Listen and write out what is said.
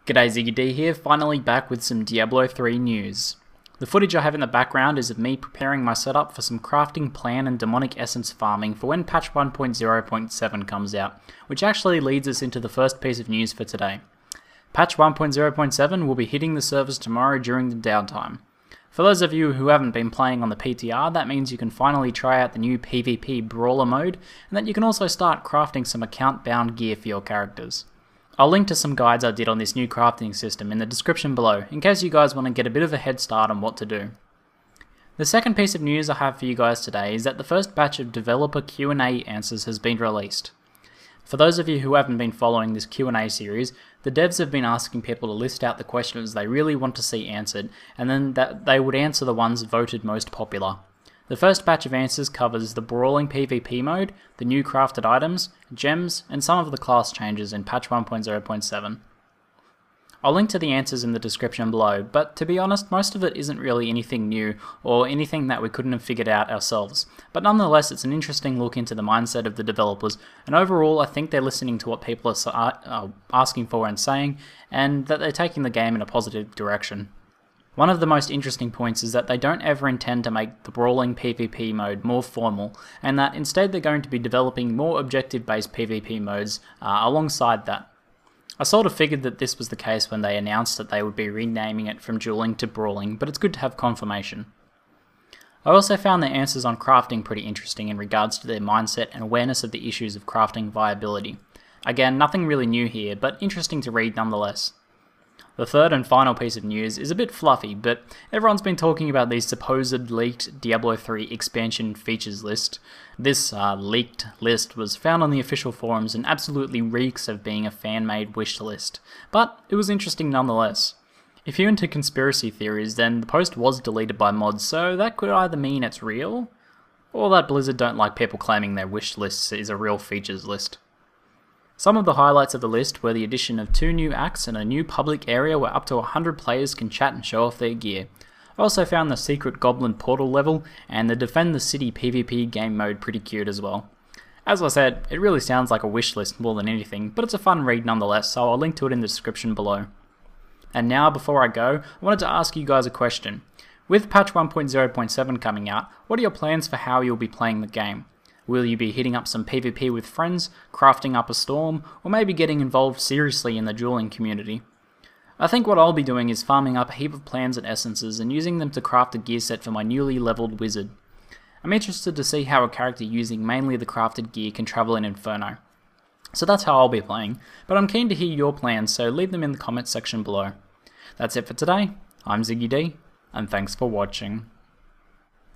G'day, ZiggyD here, finally back with some Diablo 3 news. The footage I have in the background is of me preparing my setup for some crafting plan and demonic essence farming for when patch 1.0.7 comes out, which actually leads us into the first piece of news for today. Patch 1.0.7 will be hitting the servers tomorrow during the downtime. For those of you who haven't been playing on the PTR, that means you can finally try out the new PvP Brawler mode, and that you can also start crafting some account-bound gear for your characters. I'll link to some guides I did on this new crafting system in the description below, in case you guys want to get a bit of a head start on what to do. The second piece of news I have for you guys today is that the first batch of developer Q&A answers has been released. For those of you who haven't been following this Q&A series, the devs have been asking people to list out the questions they really want to see answered, and then that they would answer the ones voted most popular. The first batch of answers covers the brawling PvP mode, the new crafted items, gems, and some of the class changes in patch 1.0.7. I'll link to the answers in the description below, but to be honest, most of it isn't really anything new or anything that we couldn't have figured out ourselves. But nonetheless, it's an interesting look into the mindset of the developers, and overall I think they're listening to what people are asking for and saying, and that they're taking the game in a positive direction. One of the most interesting points is that they don't ever intend to make the brawling PvP mode more formal, and that instead they're going to be developing more objective-based PvP modes alongside that. I sort of figured that this was the case when they announced that they would be renaming it from dueling to brawling, but it's good to have confirmation. I also found their answers on crafting pretty interesting in regards to their mindset and awareness of the issues of crafting viability. Again, nothing really new here, but interesting to read nonetheless. The third and final piece of news is a bit fluffy, but everyone's been talking about the supposed leaked Diablo 3 expansion features list. This leaked list was found on the official forums and absolutely reeks of being a fan-made wish list, but it was interesting nonetheless. If you're into conspiracy theories, then the post was deleted by mods, so that could either mean it's real, or that Blizzard don't like people claiming their wish lists is a real features list. Some of the highlights of the list were the addition of 2 new acts and a new public area where up to 100 players can chat and show off their gear. I also found the secret goblin portal level and the defend the city PvP game mode pretty cute as well. As I said, it really sounds like a wish list more than anything, but it's a fun read nonetheless, so I'll link to it in the description below. And now, before I go, I wanted to ask you guys a question. With patch 1.0.7 coming out, what are your plans for how you'll be playing the game? Will you be hitting up some PvP with friends, crafting up a storm, or maybe getting involved seriously in the dueling community? I think what I'll be doing is farming up a heap of plans and essences and using them to craft a gear set for my newly leveled wizard. I'm interested to see how a character using mainly the crafted gear can travel in Inferno. So that's how I'll be playing, but I'm keen to hear your plans, so leave them in the comments section below. That's it for today. I'm ZiggyD, and thanks for watching.